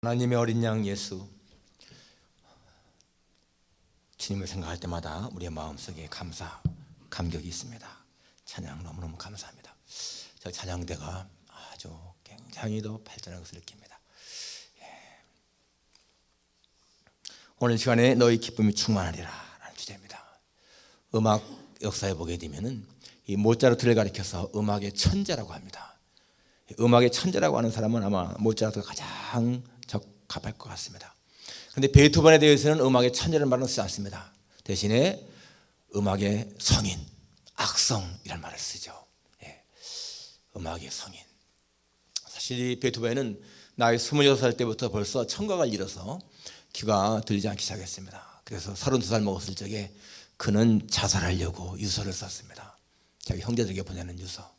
하나님의 어린 양 예수, 주님을 생각할 때마다 우리의 마음속에 감격이 있습니다. 찬양 너무너무 감사합니다. 저 찬양대가 아주 굉장히 더 발전한 것을 느낍니다. 오늘 시간에 너희 기쁨이 충만하리라 라는 주제입니다. 음악 역사에 보게 되면은 이 모차르트를 가리켜서 음악의 천재라고 합니다. 음악의 천재라고 하는 사람은 아마 모차르트가 가장 적합할 것 같습니다. 그런데 베토벤에 대해서는 음악의 천재라는 말은 쓰지 않습니다. 대신에 음악의 성인, 악성이라는 말을 쓰죠. 음악의 성인. 사실 이 베토벤은 나이 26살 때부터 벌써 청각을 잃어서 귀가 들리지 않기 시작했습니다. 그래서 32살 먹었을 적에 그는 자살하려고 유서를 썼습니다. 자기 형제들에게 보내는 유서.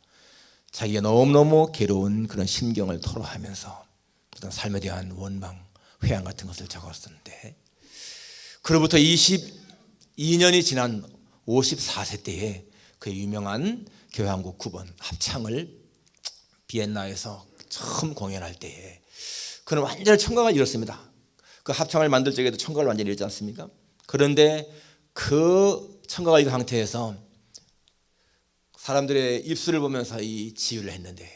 자기가 너무너무 괴로운 그런 심경을 토로하면서 어떤 삶에 대한 원망, 회한 같은 것을 적었었는데, 그로부터 22년이 지난 54세 때에 그 유명한 교향곡 9번 합창을 비엔나에서 처음 공연할 때에 그는 완전히 청각을 잃었습니다. 그 합창을 만들 적에도 청각을 완전히 잃지 않습니까? 그런데 그 청각을 잃은 상태에서 사람들의 입술을 보면서 이 지휘를 했는데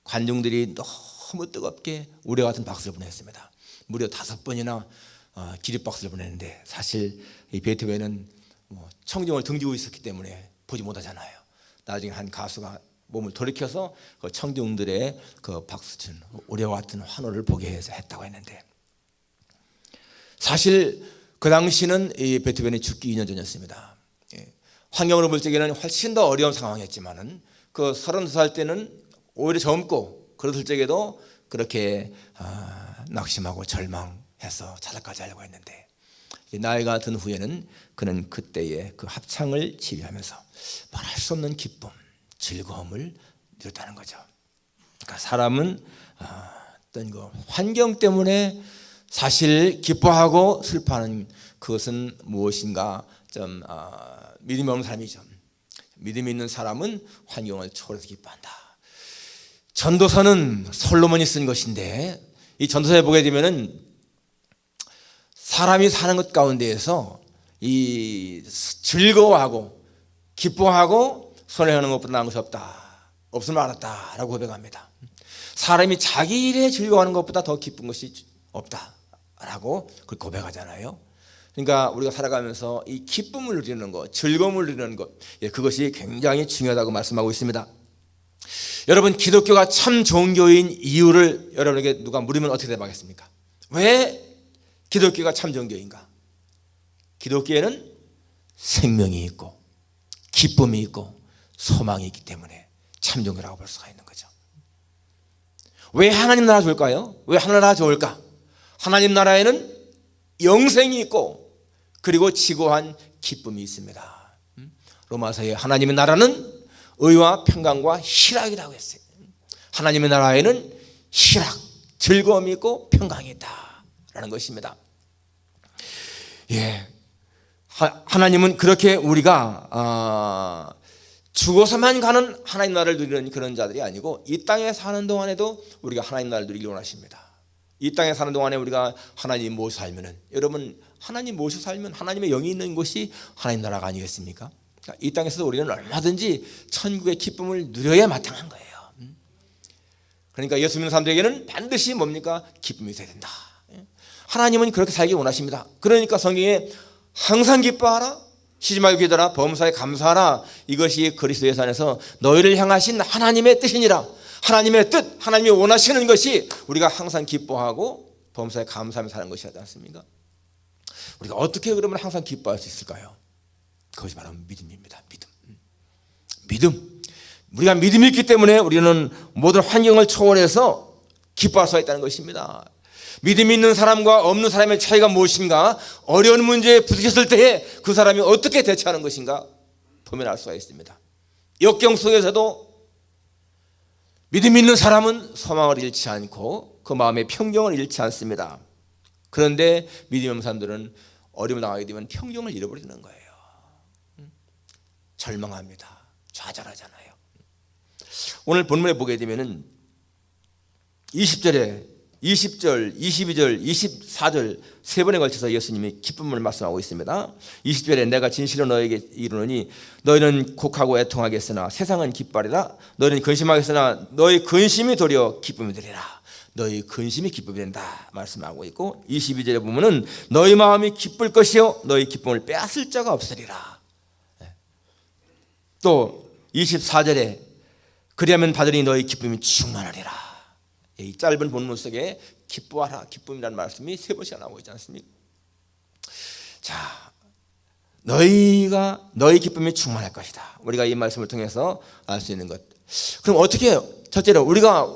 관중들이 너무 뜨겁게 우레 같은 박수를 보냈습니다. 무려 5번이나 기립박수를 보냈는데, 사실 이 베토벤은 청중을 등지고 있었기 때문에 보지 못하잖아요. 나중에 한 가수가 몸을 돌이켜서 그 청중들의 그 박수친 우레와 같은 환호를 보게 해서 했다고 했는데, 사실 그 당시는 이 베토벤이 죽기 2년 전이었습니다. 환경으로 볼 적에는 훨씬 더 어려운 상황이었지만은 그 32살 때는 오히려 젊고 그랬을 적에도 그렇게 낙심하고 절망해서 자살까지 하려고 했는데, 나이가 든 후에는 그는 그때의 그 합창을 지휘하면서 말할 수 없는 기쁨, 즐거움을 누렸다는 거죠. 그러니까 사람은 어떤 그 환경 때문에 사실 기뻐하고 슬퍼하는 그것은 무엇인가 좀 믿음이 없는 사람이죠. 믿음이 있는 사람은 환경을 초월해서 기뻐한다. 전도서는 솔로몬이 쓴 것인데, 이 전도서에 보게 되면은 사람이 사는 것 가운데에서 이 즐거워하고 기뻐하고 손해하는 것보다 나은 것이 없다. 없음을 알았다라고 고백합니다. 사람이 자기 일에 즐거워하는 것보다 더 기쁜 것이 없다라고 그렇게 고백하잖아요. 그러니까 우리가 살아가면서 이 기쁨을 누리는 것, 즐거움을 누리는 것, 그것이 굉장히 중요하다고 말씀하고 있습니다. 여러분, 기독교가 참 좋은 교회인 이유를 여러분에게 누가 물으면 어떻게 대답하겠습니까? 왜 기독교가 참 좋은 교회인가? 기독교에는 생명이 있고 기쁨이 있고 소망이 있기 때문에 참 좋은 교회라고 볼 수가 있는 거죠. 왜 하나님 나라 좋을까요? 왜 하나님 나라 좋을까? 하나님 나라에는 영생이 있고 그리고 지고한 기쁨이 있습니다. 로마서에 하나님의 나라는 의와 평강과 희락이라고 했어요. 하나님의 나라에는 희락, 즐거움이 있고 평강이 있다라는 것입니다. 하나님은 그렇게 우리가 죽어서만 가는 하나님 나라를 누리는 그런 자들이 아니고, 이 땅에 사는 동안에도 우리가 하나님 나라를 누리기 원하십니다. 이 땅에 사는 동안에 우리가 하나님 모시고 살면은, 여러분, 하나님 모시고 살면 하나님의 영이 있는 곳이 하나님 나라가 아니겠습니까? 이 땅에서도 우리는 얼마든지 천국의 기쁨을 누려야 마땅한 거예요. 그러니까 예수 믿는 사람들에게는 반드시 뭡니까? 기쁨이 있어야 된다. 하나님은 그렇게 살기 원하십니다. 그러니까 성경에 항상 기뻐하라, 쉬지 말고 기도하라, 범사에 감사하라, 이것이 그리스도 예수 안에서 너희를 향하신 하나님의 뜻이니라. 하나님의 뜻, 하나님이 원하시는 것이 우리가 항상 기뻐하고 범사에 감사하며 사는 것이지 않습니까? 우리가 어떻게 그러면 항상 기뻐할 수 있을까요? 그것이 바로 믿음입니다. 믿음. 우리가 믿음이 있기 때문에 우리는 모든 환경을 초월해서 기뻐할 수가 있다는 것입니다. 믿음이 있는 사람과 없는 사람의 차이가 무엇인가? 어려운 문제에 부딪혔을 때에 그 사람이 어떻게 대처하는 것인가 보면 알 수가 있습니다. 역경 속에서도 믿음이 있는 사람은 소망을 잃지 않고 그 마음의 평정을 잃지 않습니다. 그런데 믿음이 없는 사람들은 어려움을 당하게 되면 평정을 잃어버리는 거예요. 절망합니다. 좌절하잖아요. 오늘 본문에 보게 되면은 20절에 20절, 22절, 24절 세 번에 걸쳐서 예수님이 기쁨을 말씀하고 있습니다. 20절에 내가 진실로 너에게 이르노니 너희는 곡하고 애통하겠으나 세상은 기뻐하리라. 너희는 근심하겠으나 너희 근심이 도리어 기쁨이 되리라. 너희 근심이 기쁨이 된다 말씀하고 있고, 22절에 보면은 너희 마음이 기쁠 것이요 너희 기쁨을 빼앗을 자가 없으리라. 또 24절에 그리하면 받으니 너희 기쁨이 충만하리라. 이 짧은 본문 속에 기뻐하라, 기쁨이라는 말씀이 세 번씩 나오고 있지 않습니까? 자, 너희 기쁨이 충만할 것이다. 우리가 이 말씀을 통해서 알 수 있는 것. 그럼 어떻게 해요? 첫째로 우리가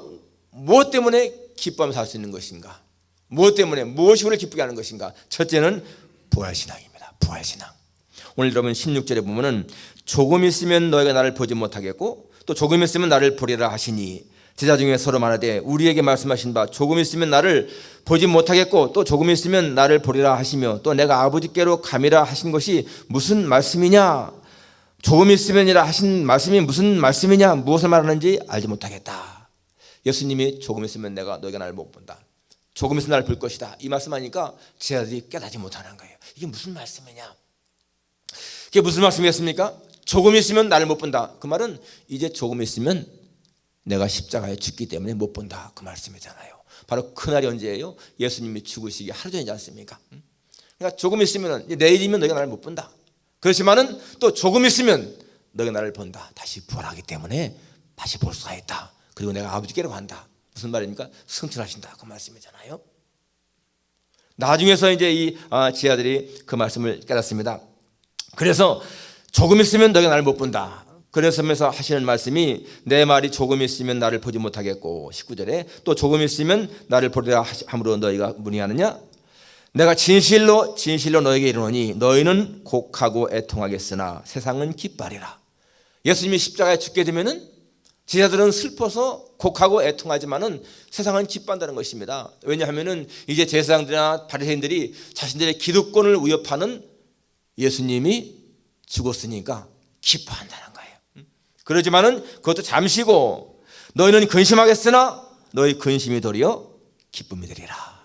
무엇 때문에 기뻐하면서 살 수 있는 것인가? 무엇 때문에, 무엇이 우리를 기쁘게 하는 것인가? 첫째는 부활신앙입니다. 부활신앙. 오늘 여러분 16절에 보면은 조금 있으면 너희가 나를 보지 못하겠고 또 조금 있으면 나를 보리라 하시니, 제자 중에 서로 말하되 우리에게 말씀하신 바 조금 있으면 나를 보지 못하겠고 또 조금 있으면 나를 보리라 하시며 또 내가 아버지께로 감이라 하신 것이 무슨 말씀이냐? 조금 있으면이라 하신 말씀이 무슨 말씀이냐? 무엇을 말하는지 알지 못하겠다. 예수님이 조금 있으면 너희가 나를 못 본다, 조금 있으면 나를 볼 것이다, 이 말씀하니까 제자들이 깨닫지 못하는 거예요. 이게 무슨 말씀이냐? 이게 무슨 말씀이었습니까? 조금 있으면 나를 못 본다. 그 말은 이제 조금 있으면 내가 십자가에 죽기 때문에 못 본다, 그 말씀이잖아요. 바로 그날이 언제예요? 예수님이 죽으시기 하루 전이지 않습니까? 그러니까 조금 있으면, 내일이면 너희가 나를 못 본다. 그렇지만은 또 조금 있으면 너희가 나를 본다. 다시 부활하기 때문에 다시 볼 수가 있다. 그리고 내가 아버지께로 간다. 무슨 말입니까? 승천하신다, 그 말씀이잖아요. 나중에서 이제 이 제자들이 그 말씀을 깨닫습니다. 그래서 조금 있으면 너희가 나를 못 본다. 그래서면서 하시는 말씀이 내 말이 조금 있으면 나를 보지 못하겠고, 19절에 또 조금 있으면 나를 보리라 함으로 너희가 문의하느냐? 내가 진실로 너에게 이르노니 너희는 곡하고 애통하겠으나 세상은 기뻐하리라. 예수님이 십자가에 죽게 되면은 제자들은 슬퍼서 곡하고 애통하지만은 세상은 기뻐한다는 것입니다. 왜냐하면은 이제 제사장들이나 바리새인들이 자신들의 기득권을 위협하는 예수님이 죽었으니까 기뻐한다는 거예요. 그러지만은 그것도 잠시고 너희는 근심하겠으나 너희 근심이 도리어 기쁨이 되리라.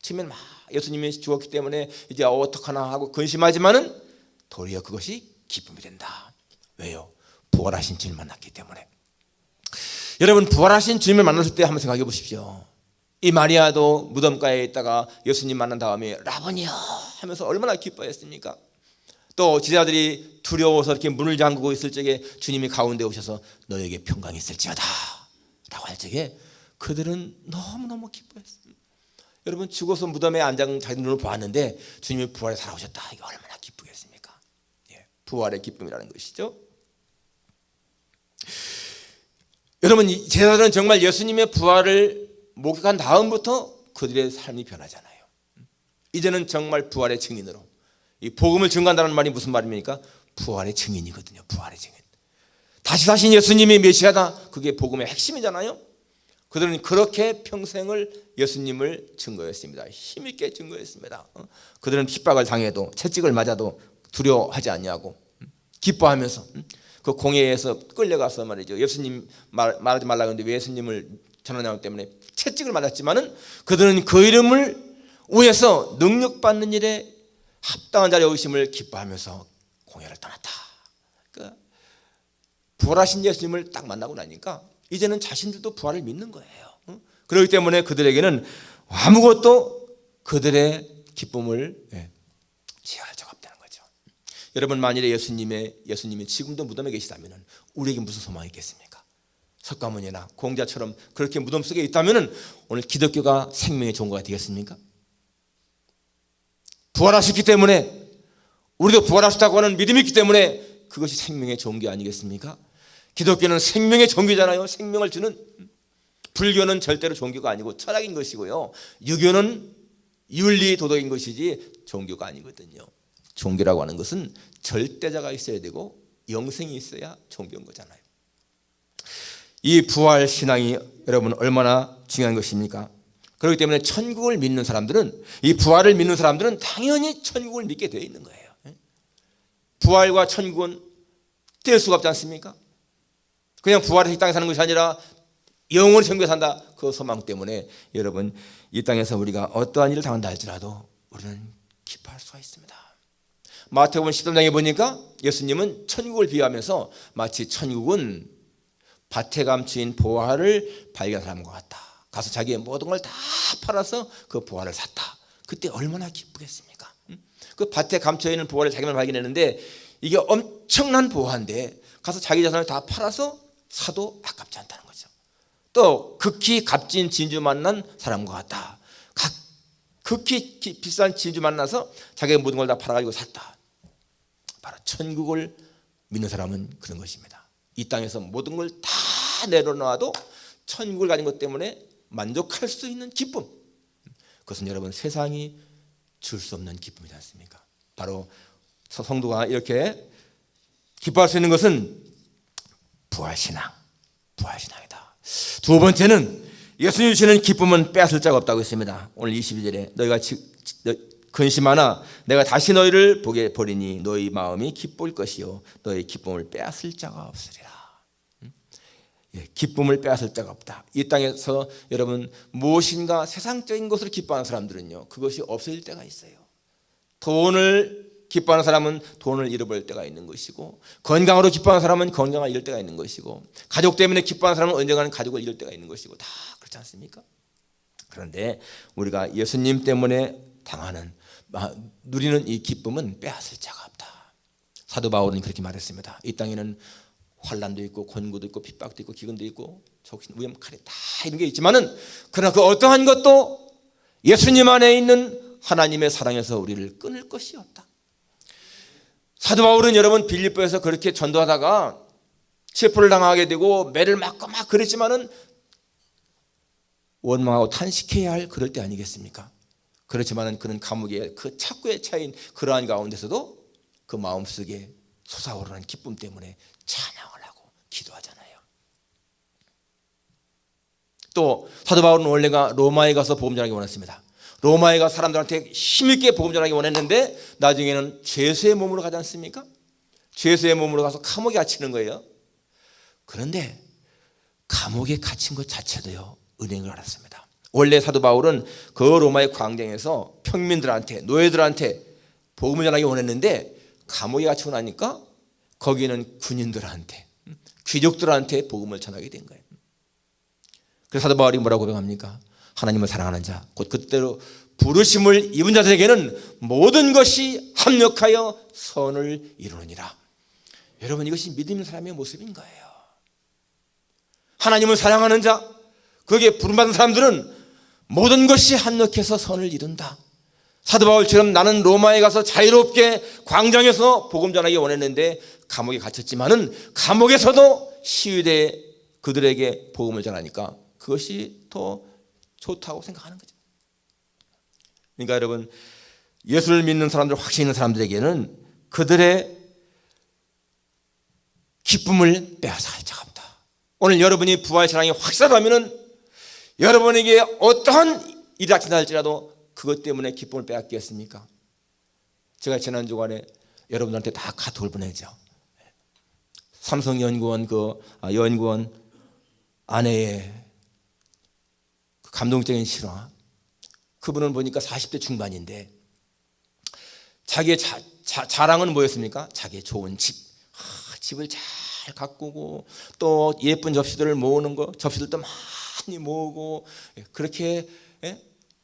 처음에는 막 예수님이 죽었기 때문에 이제 어떡하나 하고 근심하지만은 도리어 그것이 기쁨이 된다. 왜요? 부활하신 주님을 만났기 때문에. 여러분, 부활하신 주님을 만났을 때 한번 생각해 보십시오. 이 마리아도 무덤가에 있다가 예수님 만난 다음에 라보니요 하면서 얼마나 기뻐했습니까? 또 제자들이 두려워서 이렇게 문을 잠그고 있을 적에 주님이 가운데 오셔서 너에게 평강이 있을지어다 라고 할 적에 그들은 너무너무 기뻐했습니다. 여러분, 죽어서 무덤에 앉은 자기 눈을 보았는데 주님이 부활에 살아오셨다, 이게 얼마나 기쁘겠습니까? 부활의 기쁨이라는 것이죠. 여러분, 제자들은 정말 예수님의 부활을 목격한 다음부터 그들의 삶이 변하잖아요. 이제는 정말 부활의 증인으로, 이 복음을 증거한다는 말이 무슨 말입니까? 부활의 증인이거든요. 부활의 증인. 다시 사신 예수님이 메시아다, 그게 복음의 핵심이잖아요. 그들은 그렇게 평생을 예수님을 증거했습니다. 힘있게 증거했습니다. 그들은 핍박을 당해도 채찍을 맞아도 두려워하지 않냐고 기뻐하면서 그 공회에서 끌려가서 말이죠, 예수님 말하지 말라고 했는데 왜 예수님을 전하냐고 때문에 채찍을 맞았지만은 그들은 그 이름을 위해서 능력받는 일에 합당한 자리에 오심을 기뻐하면서 공회를 떠났다. 그러니까 부활하신 예수님을 딱 만나고 나니까 이제는 자신들도 부활을 믿는 거예요. 그렇기 때문에 그들에게는 아무것도 그들의 기쁨을 제어할 자가 없다는 거죠. 여러분, 만일에 예수님이 지금도 무덤에 계시다면 우리에게 무슨 소망이 있겠습니까? 석가모니나 공자처럼 그렇게 무덤 속에 있다면 오늘 기독교가 생명의 종교가 되겠습니까? 부활하셨기 때문에, 우리도 부활하셨다고 하는 믿음이 있기 때문에 그것이 생명의 종교 아니겠습니까? 기독교는 생명의 종교잖아요. 생명을 주는. 불교는 절대로 종교가 아니고 철학인 것이고요, 유교는 윤리 도덕인 것이지 종교가 아니거든요. 종교라고 하는 것은 절대자가 있어야 되고 영생이 있어야 종교인 거잖아요. 이 부활 신앙이 여러분 얼마나 중요한 것입니까? 그렇기 때문에 천국을 믿는 사람들은, 이 부활을 믿는 사람들은 당연히 천국을 믿게 되어 있는 거예요. 부활과 천국은 뗄 수가 없지 않습니까? 그냥 부활해서 이 땅에 사는 것이 아니라 영원히 천국에 산다. 그 소망 때문에 여러분 이 땅에서 우리가 어떠한 일을 당한다 할지라도 우리는 기뻐할 수가 있습니다. 마태복음 13장에 보니까 예수님은 천국을 비유하면서 마치 천국은 밭에 감추인 보화를 발견한 사람과 같다. 가서 자기의 모든 걸 다 팔아서 그 보화를 샀다. 그때 얼마나 기쁘겠습니까? 그 밭에 감춰있는 보화를 자기만 발견했는데 이게 엄청난 보화인데 가서 자기 자산을 다 팔아서 사도 아깝지 않다는 거죠. 또 극히 값진 진주 만난 사람과 같다. 극히 비싼 진주 만나서 자기의 모든 걸 다 팔아가지고 샀다. 바로 천국을 믿는 사람은 그런 것입니다. 이 땅에서 모든 걸 다 내려놔도 천국을 가진 것 때문에 만족할 수 있는 기쁨, 그것은 여러분 세상이 줄 수 없는 기쁨이지 않습니까? 바로 성도가 이렇게 기뻐할 수 있는 것은 부활신앙이다. 두 번째는 예수님 주시는 기쁨은 빼앗을 자가 없다고 했습니다. 오늘 22절에 너희가 근심하나 내가 다시 너희를 보게 보리니 너희 마음이 기쁠 것이요 너희 기쁨을 빼앗을 자가 없으리라. 기쁨을 빼앗을 자가 없다. 이 땅에서 여러분 무엇인가 세상적인 것으로 기뻐하는 사람들은요 그것이 없어질 때가 있어요. 돈을 기뻐하는 사람은 돈을 잃어버릴 때가 있는 것이고, 건강으로 기뻐하는 사람은 건강을 잃을 때가 있는 것이고, 가족 때문에 기뻐하는 사람은 언젠가는 가족을 잃을 때가 있는 것이고, 다 그렇지 않습니까? 그런데 우리가 예수님 때문에 누리는 이 기쁨은 빼앗을 자가 없다. 사도 바울은 그렇게 말했습니다. 이 땅에는 환난도 있고 권고도 있고 핍박도 있고 기근도 있고 적신 위험 칼이 다 이런 게 있지만은 그러나 그 어떠한 것도 예수님 안에 있는 하나님의 사랑에서 우리를 끊을 것이 없다. 사도 바울은 여러분 빌립보에서 그렇게 전도하다가 체포를 당하게 되고 매를 맞고 막 그랬지만은 원망하고 탄식해야 할 그럴 때 아니겠습니까? 그렇지만은 그는 감옥에 그 착고에 차인 그러한 가운데서도 그 마음속에 솟아오르는 기쁨 때문에 찬양을 하고 기도하잖아요. 또 사도 바울은 원래가 로마에 가서 복음 전하기 원했습니다. 로마에 가서 사람들한테 힘있게 복음 전하기 원했는데 나중에는 죄수의 몸으로 가지 않습니까? 죄수의 몸으로 가서 감옥에 갇히는 거예요. 그런데 감옥에 갇힌 것 자체도요 은행을 알았습니다. 원래 사도 바울은 그 로마의 광장에서 평민들한테 노예들한테 복음을 전하기 원했는데 감옥에 갇히고 나니까 거기는 군인들한테 귀족들한테 복음을 전하게 된 거예요. 그래서 사도 바울이 뭐라고 고백합니까? 하나님을 사랑하는 자, 곧 그때로 부르심을 입은 자들에게는 모든 것이 합력하여 선을 이루느니라. 여러분 이것이 믿음 있는 사람의 모습인 거예요. 하나님을 사랑하는 자, 거기에 부름받은 사람들은 모든 것이 합력해서 선을 이룬다. 사도 바울처럼 나는 로마에 가서 자유롭게 광장에서 복음 전하기 원했는데 감옥에 갇혔지만은 감옥에서도 시위대에 그들에게 복음을 전하니까 그것이 더 좋다고 생각하는 거죠. 그러니까 여러분 예수를 믿는 사람들, 확신 있는 사람들에게는 그들의 기쁨을 빼앗아갈 자가 없다. 오늘 여러분이 부활 신앙이 확실하다면은 여러분에게 어떠한 일이 닥친다 할지라도 그것 때문에 기쁨을 빼앗겠습니까? 제가 주간에 여러분들한테 다 카톡을 보내죠. 삼성연구원 연구원 아내의 감동적인 실화. 그분은 보니까 40대 중반인데 자기의 자랑은 뭐였습니까? 자기의 좋은 집. 집을 잘 가꾸고 또 예쁜 접시들을 모으는 거, 접시들도 많이 모으고 그렇게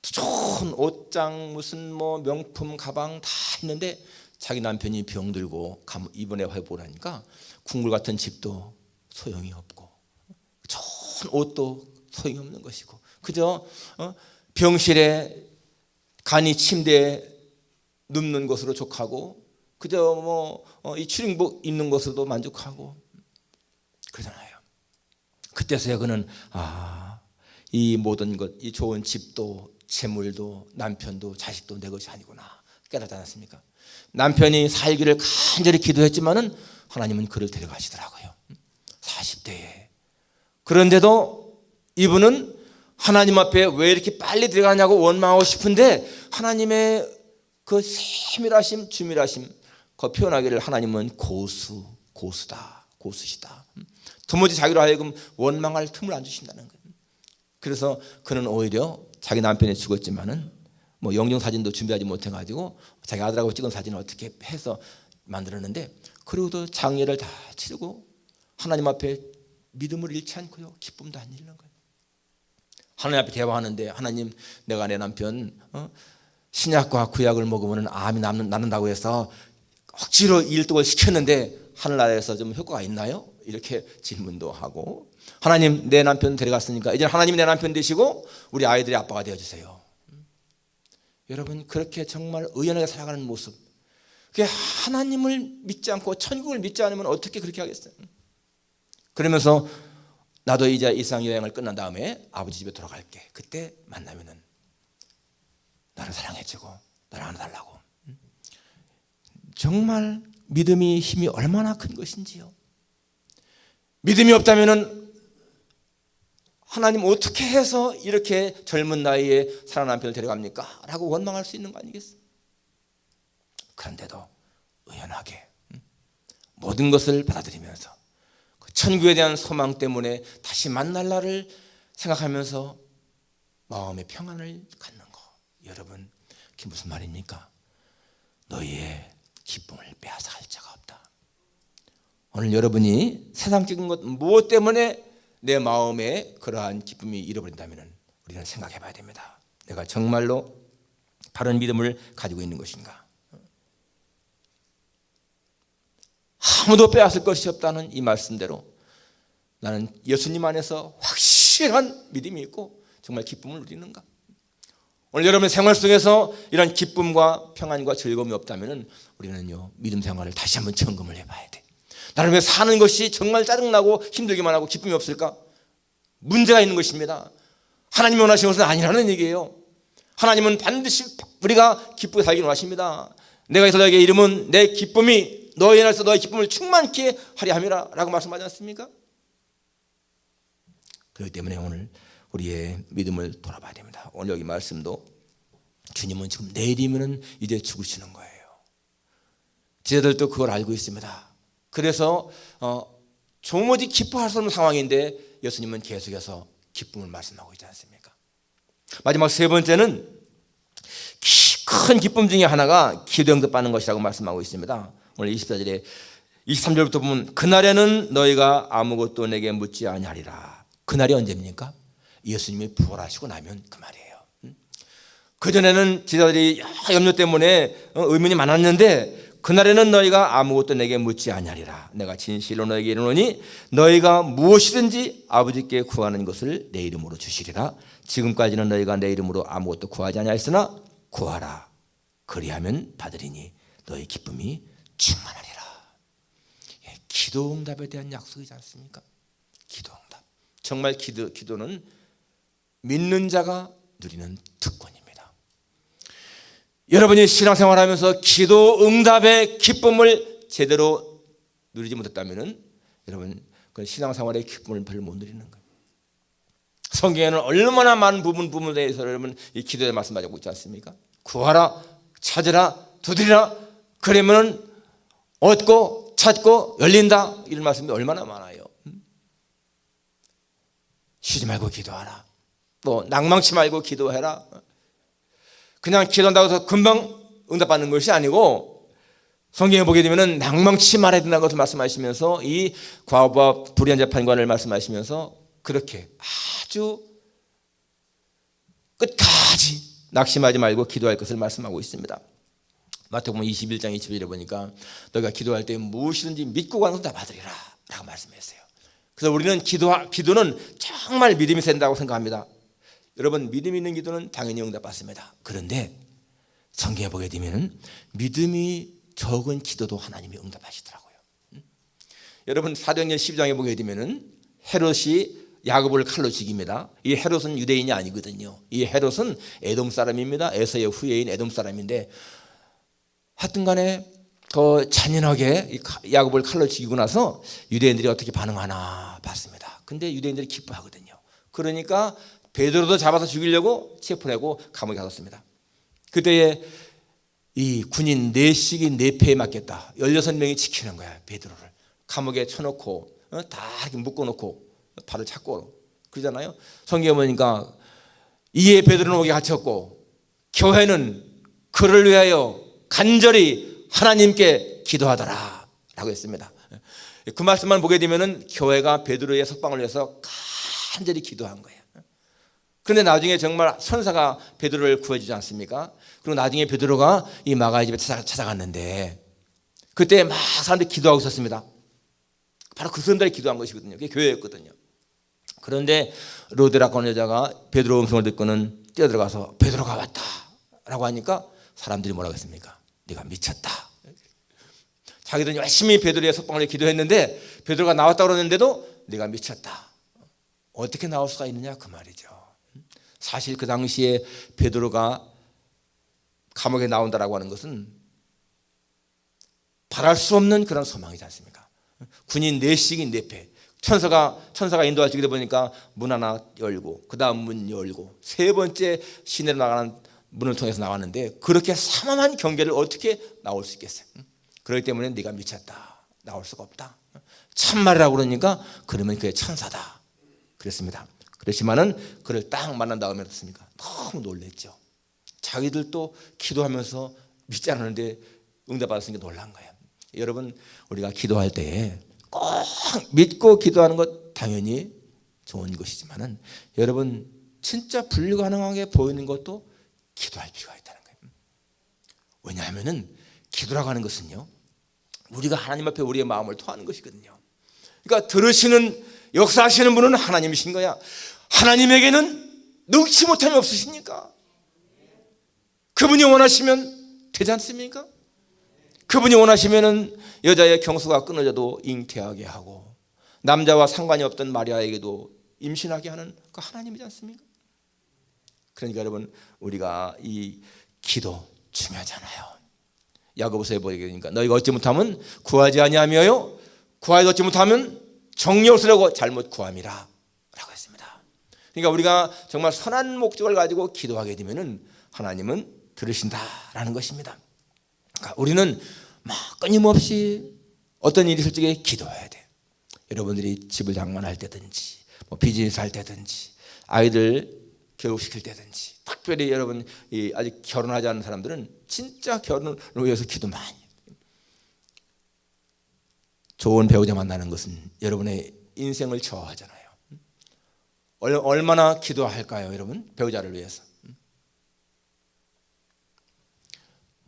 좋은 옷장 무슨 뭐 명품 가방 다 있는데 자기 남편이 병들고 입원해 회복하니까 궁궐 같은 집도 소용이 없고 좋은 옷도 소용이 없는 것이고 그저 병실에 간이 침대에 눕는 것으로 족하고 그저 뭐 이 추링복 입는 것으로도 만족하고 그러잖아요. 그때서야 그는 이 모든 것, 이 좋은 집도 재물도 남편도 자식도 내 것이 아니구나 깨닫지 않았습니까? 남편이 살기를 간절히 기도했지만은 하나님은 그를 데려가시더라고요. 40대에. 그런데도 이분은 하나님 앞에 왜 이렇게 빨리 들어가냐고 원망하고 싶은데 하나님의 그 세밀하심, 주밀하심 그 표현하기를 하나님은 고수시다. 도무지 자기로 하여금 원망할 틈을 안 주신다는 거예요. 그래서 그는 오히려 자기 남편이 죽었지만은 뭐 영정 사진도 준비하지 못해가지고 자기 아들하고 찍은 사진을 어떻게 해서 만들었는데, 그리고도 장례를 다 치르고 하나님 앞에 믿음을 잃지 않고요, 기쁨도 안 잃는 거예요. 하나님 앞에 대화하는데, 하나님, 내가 내 남편 신약과 구약을 먹으면 암이 낫는다고 해서 억지로 일독을 시켰는데 하늘나라에서 좀 효과가 있나요? 이렇게 질문도 하고, 하나님, 내 남편 데려갔으니까 이제 하나님이 내 남편 되시고 우리 아이들의 아빠가 되어주세요. 여러분, 그렇게 정말 의연하게 살아가는 모습, 그게 하나님을 믿지 않고 천국을 믿지 않으면 어떻게 그렇게 하겠어요? 그러면서 나도 이제 이상 여행을 끝난 다음에 아버지 집에 돌아갈게. 그때 만나면은 나를 사랑해주고 나를 안아달라고. 정말 믿음이 힘이 얼마나 큰 것인지요. 믿음이 없다면은 하나님 어떻게 해서 이렇게 젊은 나이에 사랑하는 남편을 데려갑니까? 라고 원망할 수 있는 거 아니겠어요? 그런데도 의연하게 모든 것을 받아들이면서 천국에 대한 소망 때문에 다시 만날 날을 생각하면서 마음의 평안을 갖는 거. 여러분, 그게 무슨 말입니까? 너희의 기쁨을 빼앗아갈 자가 없다. 오늘 여러분이 세상적인 것 무엇 때문에 내 마음에 그러한 기쁨이 잃어버린다면 우리는 생각해 봐야 됩니다. 내가 정말로 바른 믿음을 가지고 있는 것인가? 아무도 빼앗을 것이 없다는 이 말씀대로 나는 예수님 안에서 확실한 믿음이 있고 정말 기쁨을 누리는가? 오늘 여러분의 생활 속에서 이런 기쁨과 평안과 즐거움이 없다면 우리는요, 믿음 생활을 다시 한번 점검을 해봐야 돼. 나는 왜 사는 것이 정말 짜증나고 힘들기만 하고 기쁨이 없을까? 문제가 있는 것입니다. 하나님이 원하시는 것은 아니라는 얘기예요. 하나님은 반드시 우리가 기쁘게 살기를 원하십니다. 내가 이스라엘 너에게 이름은 내 기쁨이 너희 안에서 너의 기쁨을 충만케 하려 함이라 라고 말씀하지 않습니까? 그렇기 때문에 오늘 우리의 믿음을 돌아봐야 됩니다. 오늘 여기 말씀도 주님은 지금 내일이면 이제 죽으시는 거예요. 제자들도 그걸 알고 있습니다. 그래서 조무지 기뻐할 수 없는 상황인데 예수님은 계속해서 기쁨을 말씀하고 있지 않습니까? 마지막 세 번째는 큰 기쁨 중에 하나가 기도 응답받는 것이라고 말씀하고 있습니다. 오늘 24절에 23절부터 보면 그날에는 너희가 아무것도 내게 묻지 아니하리라. 그날이 언제입니까? 예수님이 부활하시고 나면 그 말이에요. 그전에는 제자들이 염려 때문에 의문이 많았는데 그날에는 너희가 아무것도 내게 묻지 아니하리라. 내가 진실로 너에게 이르노니 너희가 무엇이든지 아버지께 구하는 것을 내 이름으로 주시리라. 지금까지는 너희가 내 이름으로 아무것도 구하지 아니하였으나 구하라. 그리하면 받으리니 너희 기쁨이 충만하리라. 기도 응답에 대한 약속이지 않습니까? 기도 응답. 정말 기도는 믿는 자가 누리는 특권입니다. 여러분이 신앙생활하면서 기도 응답의 기쁨을 제대로 누리지 못했다면 여러분 그 신앙생활의 기쁨을 별로 못 누리는 거예요. 성경에는 얼마나 많은 부분에 대해서 여러분 이 기도의 말씀하고 있지 않습니까? 구하라, 찾으라, 두드리라. 그러면 얻고 찾고 열린다. 이런 말씀이 얼마나 많아요. 쉬지 말고 기도하라. 또 낭망치 말고 기도해라. 그냥 기도한다고 해서 금방 응답받는 것이 아니고 성경에 보게 되면 낭망치 말아야 된다는 것을 말씀하시면서 이 과부와 불의한 재판관을 말씀하시면서 그렇게 아주 끝까지 낙심하지 말고 기도할 것을 말씀하고 있습니다. 마태복음 21장 21절에 보니까 너희가 기도할 때 무엇이든지 믿고 가는 것을 다 받으리라 라고 말씀했어요. 그래서 우리는 기도는 정말 믿음이 센다고 생각합니다. 여러분 믿음 있는 기도는 당연히 응답받습니다. 그런데 성경에 보게 되면 믿음이 적은 기도도 하나님이 응답하시더라고요. 여러분 사도행전 12장에 보게 되면 헤롯이 야곱을 칼로 죽입니다. 이 헤롯은 유대인이 아니거든요. 이 헤롯은 에돔 사람입니다. 에서의 후예인 에돔 사람인데 하여튼 간에 더 잔인하게 야곱을 칼로 죽이고 나서 유대인들이 어떻게 반응하나 봤습니다. 근데 유대인들이 기뻐하거든요. 그러니까 베드로도 잡아서 죽이려고 체포하고 감옥에 가뒀습니다. 그때에 이 군인 4씩이 4패에 맞겠다. 16명이 지키는 거야. 베드로를 감옥에 쳐놓고 다 이렇게 묶어놓고 발을 착고 그러잖아요. 성경에 보니까 이에 베드로는 옥에 갇혔고 교회는 그를 위하여 간절히 하나님께 기도하더라 라고 했습니다. 그 말씀만 보게 되면은 교회가 베드로의 석방을 위해서 간절히 기도한 거예요. 그런데 나중에 정말 천사가 베드로를 구해주지 않습니까? 그리고 나중에 베드로가 이 마가의 집에 찾아갔는데 그때 막 사람들이 기도하고 있었습니다. 바로 그 사람들이 기도한 것이거든요. 그게 교회였거든요. 그런데 로데라고 하는 여자가 베드로 음성을 듣고는 뛰어들어가서 베드로가 왔다 라고 하니까 사람들이 뭐라고 했습니까? 네가 미쳤다. 자기들은 열심히 베드로의 석방을 위해 기도했는데 베드로가 나왔다고 그러는데도 네가 미쳤다. 어떻게 나올 수가 있느냐 그 말이죠. 사실 그 당시에 베드로가 감옥에 나온다라고 하는 것은 바랄 수 없는 그런 소망이지 않습니까? 군인 4씩이 4패. 천사가 인도할 적에 보니까 문 하나 열고 그 다음 문 열고 세 번째 시내로 나가는 문을 통해서 나왔는데 그렇게 삼엄한 경계를 어떻게 나올 수 있겠어요? 그렇기 때문에 네가 미쳤다. 나올 수가 없다. 참말이라고 그러니까 그러면 그게 천사다. 그랬습니다. 그렇지만은 그를 딱 만난 다음에 어떻습니까? 너무 놀랬죠. 자기들도 기도하면서 믿지 않았는데 응답받았으니까 놀란 거예요. 여러분 우리가 기도할 때에 꼭 믿고 기도하는 것 당연히 좋은 것이지만은 여러분 진짜 불가능하게 보이는 것도 기도할 필요가 있다는 거예요. 왜냐하면은 기도라고 하는 것은요 우리가 하나님 앞에 우리의 마음을 토하는 것이거든요. 그러니까 들으시는 역사하시는 분은 하나님이신 거야. 하나님에게는 능치 못함이 없으십니까? 그분이 원하시면 되지 않습니까? 그분이 원하시면은 여자의 경수가 끊어져도 잉태하게 하고 남자와 상관이 없던 마리아에게도 임신하게 하는 그 하나님이지 않습니까? 그러니까 여러분 우리가 이 기도 중요하잖아요. 야고보서에 보게 되니까 너희가 얻지 못하면 구하지 아니하며요 구하지 얻지 못하면 정욕 쓰려고 잘못 구함이라 라고 했습니다. 그러니까 우리가 정말 선한 목적을 가지고 기도하게 되면은 하나님은 들으신다라는 것입니다. 그러니까 우리는 막 끊임없이 어떤 일이 있을 적에 기도해야 돼. 여러분들이 집을 장만할 때든지 뭐 비즈니스 할 때든지 아이들 교육시킬 때든지 특별히 여러분 아직 결혼하지 않은 사람들은 진짜 결혼을 위해서 기도 많이 해요. 좋은 배우자 만나는 것은 여러분의 인생을 저하잖아요. 얼마나 기도할까요 여러분? 배우자를 위해서.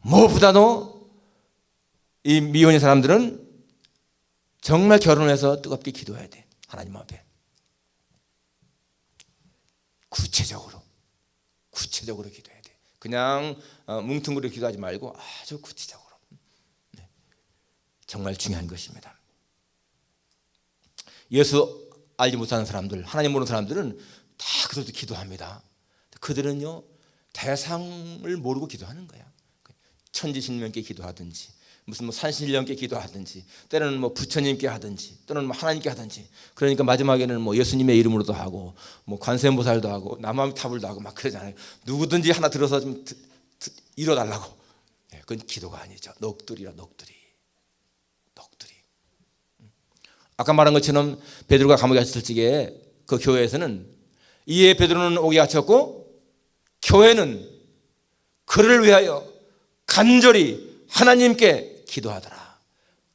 무엇보다도 이 미혼인 사람들은 정말 결혼해서 뜨겁게 기도해야 돼. 하나님 앞에 구체적으로 기도해야 돼. 그냥 뭉뚱그려 기도하지 말고 아주 구체적으로. 네. 정말 중요한 것입니다. 예수 알지 못하는 사람들, 하나님 모르는 사람들은 다 그들도 기도합니다. 그들은요 대상을 모르고 기도하는 거야. 천지신명께 기도하든지 무슨 뭐 산신령께 기도하든지 때로는 뭐 부처님께 하든지 또는 뭐 하나님께 하든지 그러니까 마지막에는 뭐 예수님의 이름으로도 하고 뭐 관세음보살도 하고 남암탑을도 하고 막 그러잖아요. 누구든지 하나 들어서 좀 이뤄달라고. 그건 기도가 아니죠. 넋두리라 넋두리. 아까 말한 것처럼 베드로가 감옥에 갇혔을 적에 그 교회에서는 이에 베드로는 옥에 갇혔고 교회는 그를 위하여 간절히 하나님께 기도하더라.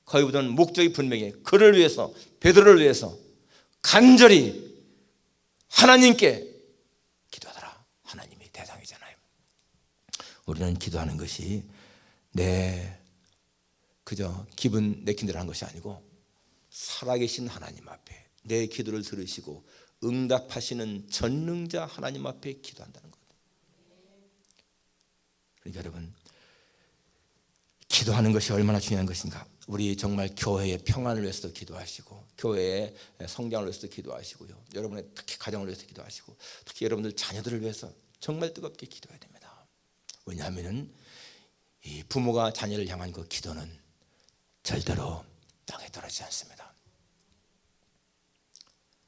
거기보다는 목적이 분명해. 그를 위해서 베드로를 위해서 간절히 하나님께 기도하더라. 하나님이 대상이잖아요. 우리는 기도하는 것이 그저 기분 내킨 대로 하는 것이 아니고 살아계신 하나님 앞에 내 기도를 들으시고 응답하시는 전능자 하나님 앞에 기도한다는 것. 그러니까 여러분 기도하는 것이 얼마나 중요한 것인가. 우리 정말 교회의 평안을 위해서도 기도하시고 교회의 성장을 위해서도 기도하시고요. 여러분의 특히 가정을 위해서 기도하시고 특히 여러분들 자녀들을 위해서 정말 뜨겁게 기도해야 됩니다. 왜냐하면 이 부모가 자녀를 향한 그 기도는 절대로 땅에 떨어지지 않습니다.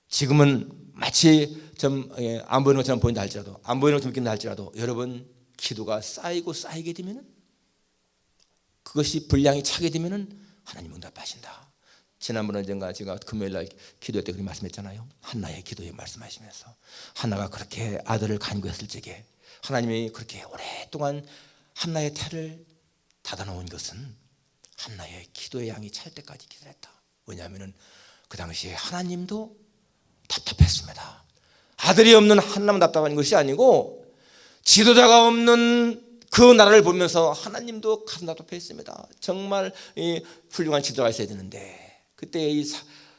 지금은 마치 좀 안 보이는 것처럼 보인다 할지라도 안 보이는 것처럼 느낀다 할지라도 여러분 기도가 쌓이게 되면은 그것이 분량이 차게 되면은 하나님 응답하신다. 지난번에 제가 금요일날 기도회 때 그렇게 말씀했잖아요. 한나의 기도에 말씀하시면서 한나가 그렇게 아들을 간구했을 적에 하나님이 그렇게 오랫동안 한나의 태를 닫아놓은 것은 한나의 기도의 양이 찰 때까지 기도했다. 왜냐하면 그 당시에 하나님도 답답했습니다. 아들이 없는 한나만 답답한 것이 아니고 지도자가 없는 그 나라를 보면서 하나님도 가슴 답답했습니다. 정말 훌륭한 지도자가 있어야 되는데 그때 이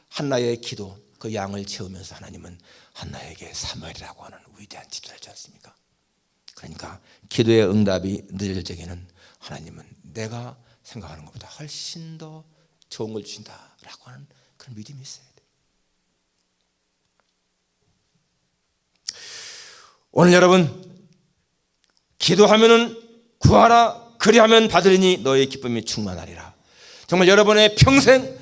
한나의 기도, 그 양을 채우면서 하나님은 한나에게 사무엘이라고 하는 위대한 지도자를 주지 않습니까? 그러니까 기도의 응답이 늦을 적에는 하나님은 내가 생각하는 것보다 훨씬 더 좋은 걸 주신다라고 하는 그런 믿음이 있어야 돼요. 오늘 여러분 기도하면은 구하라 그리하면 받으리니 너의 기쁨이 충만하리라. 정말 여러분의 평생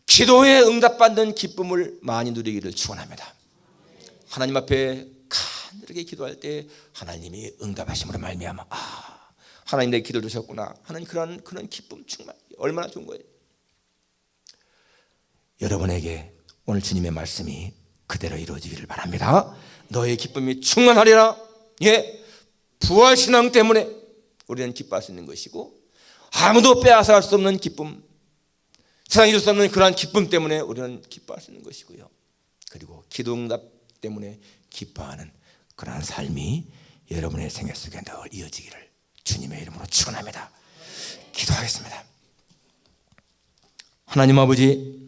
기도에 응답받는 기쁨을 많이 누리기를 축원합니다. 하나님 앞에 간절하게 기도할 때 하나님이 응답하심으로 말미암아 하나님 내 기도를 주셨구나 하는 그런 기쁨 충만 얼마나 좋은 거예요. 여러분에게 오늘 주님의 말씀이 그대로 이루어지기를 바랍니다. 너의 기쁨이 충만하리라. 예, 부활신앙 때문에 우리는 기뻐할 수 있는 것이고 아무도 빼앗아갈 수 없는 기쁨, 세상이 줄 수 없는 그러한 기쁨 때문에 우리는 기뻐할 수 있는 것이고요. 그리고 기도응답 때문에 기뻐하는 그러한 삶이 여러분의 생애 속에 늘 이어지기를 주님의 이름으로 축원합니다. 기도하겠습니다. 하나님 아버지,